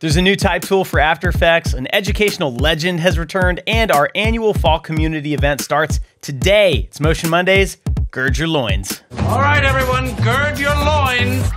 There's a new type tool for After Effects, an educational legend has returned, and our annual fall community event starts today. It's Motion Mondays. Gird your loins. All right, everyone, gird your loins.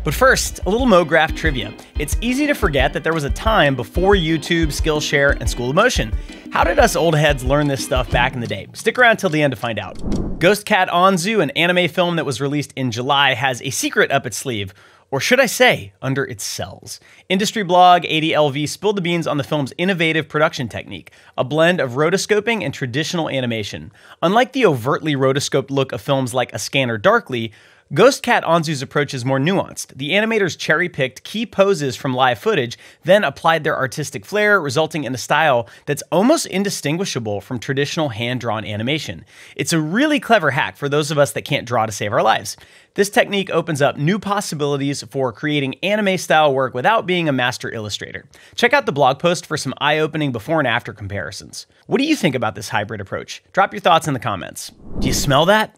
But first, a little MoGraph trivia. It's easy to forget that there was a time before YouTube, Skillshare, and School of Motion. How did us old heads learn this stuff back in the day? Stick around till the end to find out. Ghost Cat Anzu, an anime film that was released in July, has a secret up its sleeve. Or should I say, under its cells. Industry blog 80LV spilled the beans on the film's innovative production technique, a blend of rotoscoping and traditional animation. Unlike the overtly rotoscoped look of films like A Scanner Darkly, Ghost Cat Anzu's approach is more nuanced. The animators cherry-picked key poses from live footage, then applied their artistic flair, resulting in a style that's almost indistinguishable from traditional hand-drawn animation. It's a really clever hack for those of us that can't draw to save our lives. This technique opens up new possibilities for creating anime-style work without being a master illustrator. Check out the blog post for some eye-opening before and after comparisons. What do you think about this hybrid approach? Drop your thoughts in the comments. Do you smell that?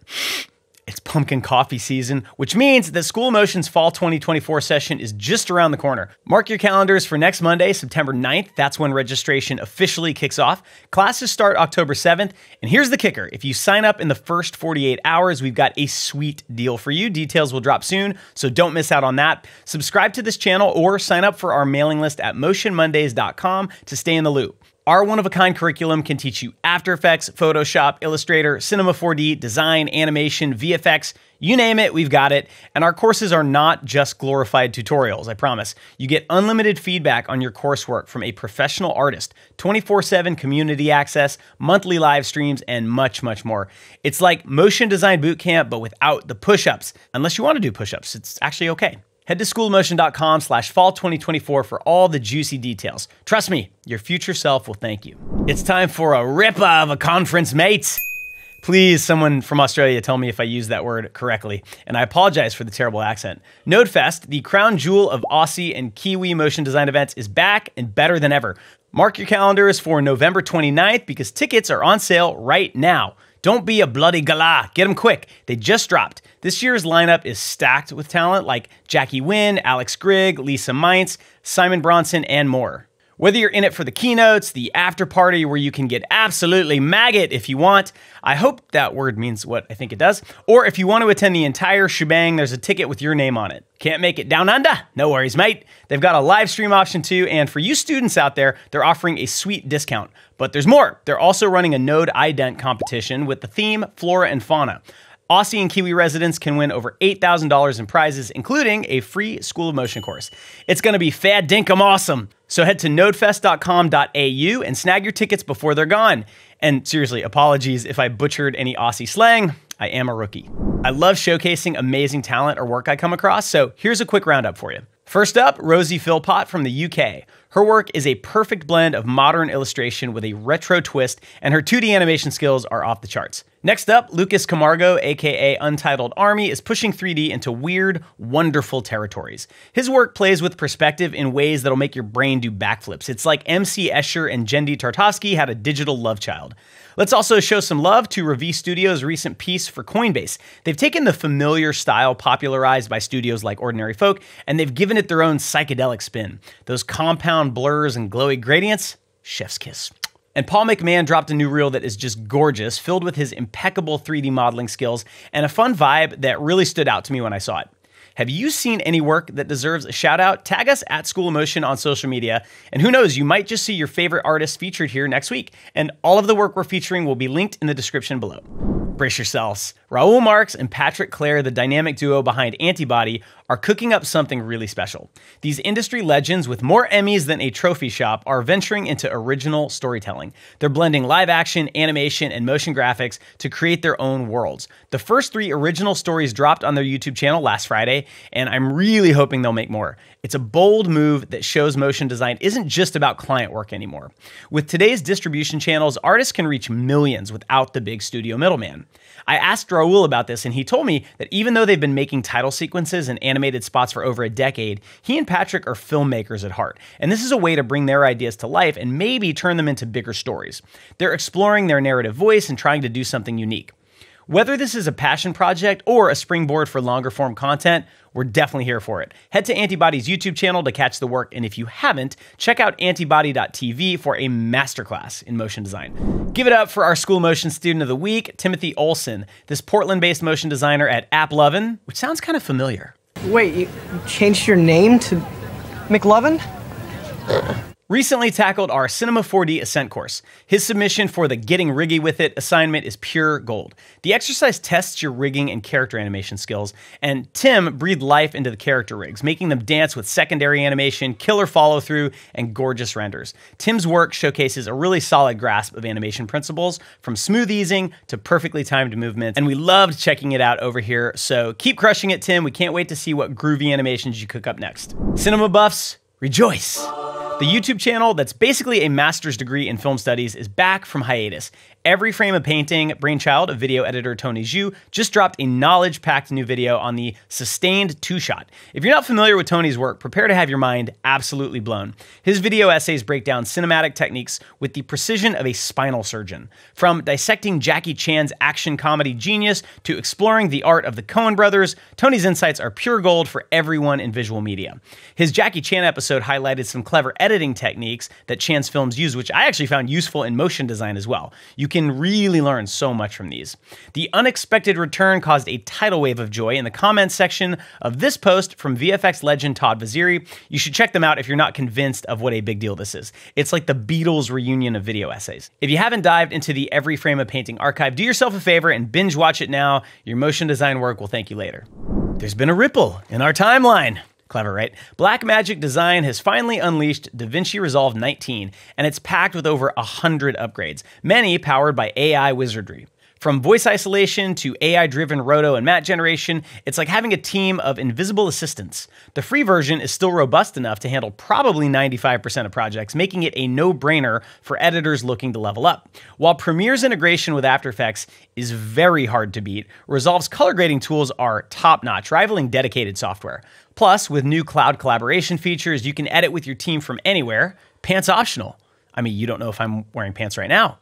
It's pumpkin coffee season, which means that School of Motion's Fall 2024 session is just around the corner. Mark your calendars for next Monday, September 9th. That's when registration officially kicks off. Classes start October 7th. And here's the kicker. If you sign up in the first 48 hours, we've got a sweet deal for you. Details will drop soon, so don't miss out on that. Subscribe to this channel or sign up for our mailing list at motionmondays.com to stay in the loop. Our one-of-a-kind curriculum can teach you After Effects, Photoshop, Illustrator, Cinema 4D, design, animation, VFX, you name it, we've got it. And our courses are not just glorified tutorials, I promise. You get unlimited feedback on your coursework from a professional artist, 24/7 community access, monthly live streams, and much, much more. It's like Motion Design Bootcamp, but without the push-ups. Unless you want to do push-ups, it's actually okay. Head to schoolofmotion.com/fall2024 for all the juicy details. Trust me, your future self will thank you. It's time for a ripper of a conference, mates. Please, someone from Australia tell me if I use that word correctly, and I apologize for the terrible accent. NodeFest, the crown jewel of Aussie and Kiwi motion design events, is back and better than ever. Mark your calendars for November 29th because tickets are on sale right now. Don't be a bloody galah. Get them quick. They just dropped. This year's lineup is stacked with talent like Jackie Wynn, Alex Grigg, Lisa Meintz, Simon Bronson, and more. Whether you're in it for the keynotes, the after party where you can get absolutely maggot if you want, I hope that word means what I think it does, or if you want to attend the entire shebang, there's a ticket with your name on it. Can't make it down under? No worries, mate. They've got a live stream option too, and for you students out there, they're offering a sweet discount. But there's more. They're also running a Node ident competition with the theme Flora and Fauna. Aussie and Kiwi residents can win over $8,000 in prizes, including a free School of Motion course. It's going to be fad dinkum awesome. So head to nodefest.com.au and snag your tickets before they're gone. And seriously, apologies if I butchered any Aussie slang. I am a rookie. I love showcasing amazing talent or work I come across, so here's a quick roundup for you. First up, Rosie Philpott from the UK. Her work is a perfect blend of modern illustration with a retro twist, and her 2D animation skills are off the charts. Next up, Lucas Camargo, aka Untitled Army, is pushing 3D into weird, wonderful territories. His work plays with perspective in ways that'll make your brain do backflips. It's like MC Escher and Jendi Tartovsky had a digital love child. Let's also show some love to Ravi Studios' recent piece for Coinbase. They've taken the familiar style popularized by studios like Ordinary Folk, and they've given it their own psychedelic spin. Those compound blurs and glowy gradients, chef's kiss. And Paul McMahon dropped a new reel that is just gorgeous, filled with his impeccable 3D modeling skills and a fun vibe that really stood out to me when I saw it. Have you seen any work that deserves a shout out? Tag us at School of Motion on social media. And who knows, you might just see your favorite artist featured here next week. And all of the work we're featuring will be linked in the description below. Brace yourselves. Raoul Marks and Patrick Clare, the dynamic duo behind Antibody, are cooking up something really special. These industry legends with more Emmys than a trophy shop are venturing into original storytelling. They're blending live action, animation, and motion graphics to create their own worlds. The first 3 original stories dropped on their YouTube channel last Friday, and I'm really hoping they'll make more. It's a bold move that shows motion design isn't just about client work anymore. With today's distribution channels, artists can reach millions without the big studio middleman. I asked Raoul about this, and he told me that even though they've been making title sequences and animated spots for over a decade, he and Patrick are filmmakers at heart, and this is a way to bring their ideas to life and maybe turn them into bigger stories. They're exploring their narrative voice and trying to do something unique. Whether this is a passion project or a springboard for longer form content, we're definitely here for it. Head to Antibody's YouTube channel to catch the work, and if you haven't, check out antibody.tv for a masterclass in motion design. Give it up for our School Motion Student of the Week, Timothy Olson, this Portland-based motion designer at AppLovin, which sounds kind of familiar. Wait, you changed your name to McLovin? Recently tackled our Cinema 4D Ascent course. His submission for the Getting Riggy With It assignment is pure gold. The exercise tests your rigging and character animation skills, and Tim breathed life into the character rigs, making them dance with secondary animation, killer follow-through, and gorgeous renders. Tim's work showcases a really solid grasp of animation principles, from smooth easing to perfectly timed movements, and we loved checking it out over here, so keep crushing it, Tim. We can't wait to see what groovy animations you cook up next. Cinema buffs, rejoice! The YouTube channel that's basically a master's degree in film studies is back from hiatus. Every Frame of Painting, brainchild of video editor Tony Zhu, just dropped a knowledge-packed new video on the sustained two-shot. If you're not familiar with Tony's work, prepare to have your mind absolutely blown. His video essays break down cinematic techniques with the precision of a spinal surgeon. From dissecting Jackie Chan's action comedy genius to exploring the art of the Coen brothers, Tony's insights are pure gold for everyone in visual media. His Jackie Chan episode highlighted some clever editing techniques that Chan's films use, which I actually found useful in motion design as well. You can really learn so much from these. The unexpected return caused a tidal wave of joy in the comments section of this post from VFX legend Todd Vaziri. You should check them out if you're not convinced of what a big deal this is. It's like the Beatles reunion of video essays. If you haven't dived into the Every Frame of Painting archive, do yourself a favor and binge watch it now. Your motion design work will thank you later. There's been a ripple in our timeline. Clever, right? Blackmagic Design has finally unleashed DaVinci Resolve 19, and it's packed with over 100 upgrades, many powered by AI wizardry. From voice isolation to AI-driven roto and matte generation, it's like having a team of invisible assistants. The free version is still robust enough to handle probably 95% of projects, making it a no-brainer for editors looking to level up. While Premiere's integration with After Effects is very hard to beat, Resolve's color grading tools are top-notch, rivaling dedicated software. Plus, with new cloud collaboration features, you can edit with your team from anywhere, pants optional. I mean, you don't know if I'm wearing pants right now,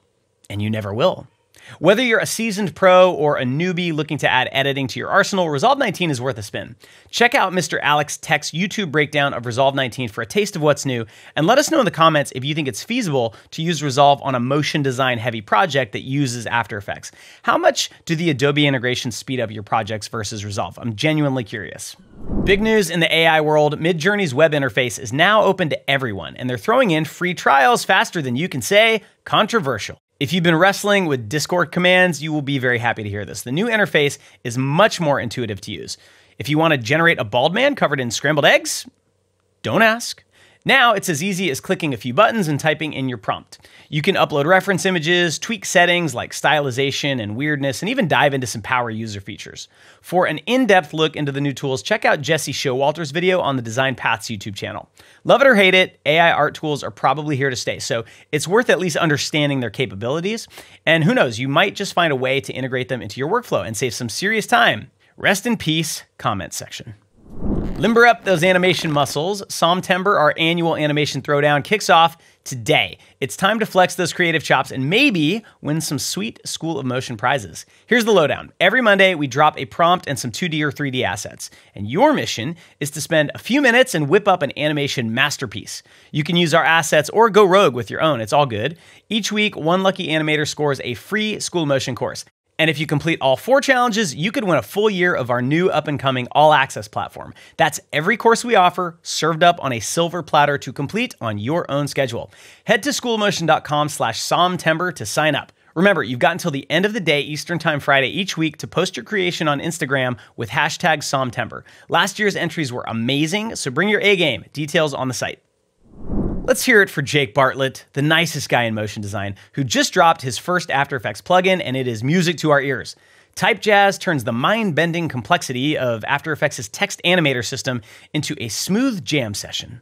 and you never will. Whether you're a seasoned pro or a newbie looking to add editing to your arsenal, Resolve 19 is worth a spin. Check out Mr. Alex Tech's YouTube breakdown of Resolve 19 for a taste of what's new, and let us know in the comments if you think it's feasible to use Resolve on a motion design heavy project that uses After Effects. How much do the Adobe integrations speed up your projects versus Resolve? I'm genuinely curious. Big news in the AI world, Midjourney's web interface is now open to everyone, and they're throwing in free trials faster than you can say controversial. If you've been wrestling with Discord commands, you will be very happy to hear this. The new interface is much more intuitive to use. If you want to generate a bald man covered in scrambled eggs, don't ask. Now it's as easy as clicking a few buttons and typing in your prompt. You can upload reference images, tweak settings like stylization and weirdness, and even dive into some power user features. For an in-depth look into the new tools, check out Jesse Showalter's video on the Design Paths YouTube channel. Love it or hate it, AI art tools are probably here to stay, so it's worth at least understanding their capabilities. And who knows, you might just find a way to integrate them into your workflow and save some serious time. Rest in peace, comment section. Limber up those animation muscles. Somtember, our annual animation throwdown, kicks off today. It's time to flex those creative chops and maybe win some sweet School of Motion prizes. Here's the lowdown. Every Monday, we drop a prompt and some 2D or 3D assets. And your mission is to spend a few minutes and whip up an animation masterpiece. You can use our assets or go rogue with your own. It's all good. Each week, one lucky animator scores a free School of Motion course. And if you complete all 4 challenges, you could win a full year of our new up-and-coming all-access platform. That's every course we offer, served up on a silver platter to complete on your own schedule. Head to schoolofmotion.com/somtember to sign up. Remember, you've got until the end of the day Eastern Time Friday each week to post your creation on Instagram with hashtag Somtember. Last year's entries were amazing, so bring your A game. Details on the site. Let's hear it for Jake Bartlett, the nicest guy in motion design, who just dropped his first After Effects plugin, and it is music to our ears. Type Jazz turns the mind-bending complexity of After Effects' text animator system into a smooth jam session.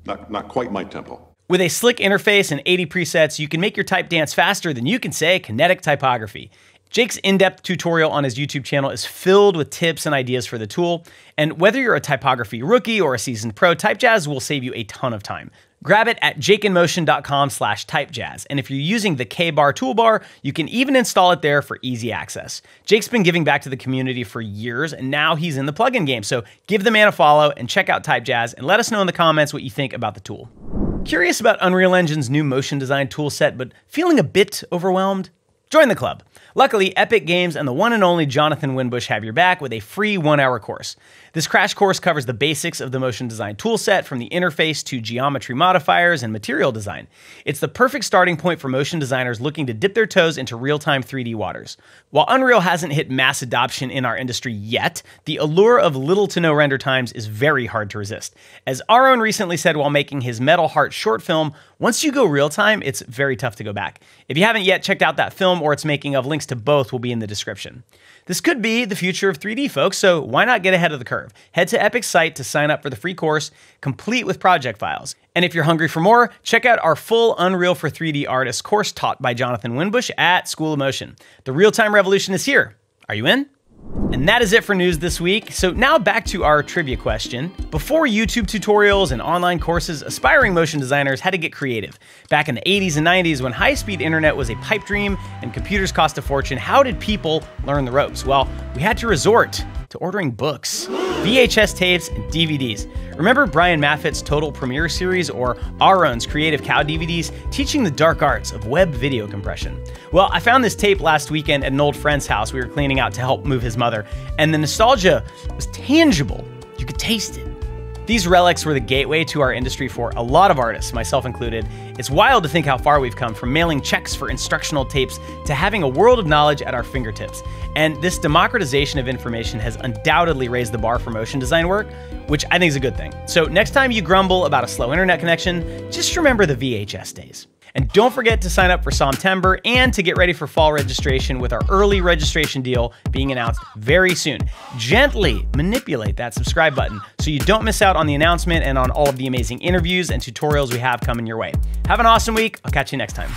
Not quite my tempo. With a slick interface and 80 presets, you can make your type dance faster than you can say kinetic typography. Jake's in-depth tutorial on his YouTube channel is filled with tips and ideas for the tool, and whether you're a typography rookie or a seasoned pro, Type Jazz will save you a ton of time. Grab it at jakeinmotion.com/typejazz. And if you're using the K-Bar toolbar, you can even install it there for easy access. Jake's been giving back to the community for years, and now he's in the plugin game. So give the man a follow and check out TypeJazz, and let us know in the comments what you think about the tool. Curious about Unreal Engine's new motion design toolset, but feeling a bit overwhelmed? Join the club. Luckily, Epic Games and the one and only Jonathan Winbush have your back with a free 1-hour course. This crash course covers the basics of the motion design toolset, from the interface to geometry modifiers and material design. It's the perfect starting point for motion designers looking to dip their toes into real-time 3D waters. While Unreal hasn't hit mass adoption in our industry yet, the allure of little to no render times is very hard to resist. As Aaron recently said while making his Metal Heart short film, once you go real-time, it's very tough to go back. If you haven't yet checked out that film or its making of, links to both will be in the description. This could be the future of 3D, folks, so why not get ahead of the curve? Head to Epic's site to sign up for the free course, complete with project files. And if you're hungry for more, check out our full Unreal for 3D Artists course taught by Jonathan Winbush at School of Motion. The real-time revolution is here. Are you in? And that is it for news this week. So now back to our trivia question. Before YouTube tutorials and online courses, aspiring motion designers had to get creative. Back in the 80s and 90s, when high-speed internet was a pipe dream and computers cost a fortune, how did people learn the ropes? Well, we had to resort to ordering books, VHS tapes, and DVDs. Remember Brian Maffitt's Total Premiere series, or Aaron's Creative Cow DVDs, teaching the dark arts of web video compression? Well, I found this tape last weekend at an old friend's house we were cleaning out to help move his mother, and the nostalgia was tangible. You could taste it. These relics were the gateway to our industry for a lot of artists, myself included. It's wild to think how far we've come, from mailing checks for instructional tapes to having a world of knowledge at our fingertips. And this democratization of information has undoubtedly raised the bar for motion design work, which I think is a good thing. So next time you grumble about a slow internet connection, just remember the VHS days. And don't forget to sign up for Somtember and to get ready for fall registration with our early registration deal being announced very soon. Gently manipulate that subscribe button so you don't miss out on the announcement and on all of the amazing interviews and tutorials we have coming your way. Have an awesome week. I'll catch you next time.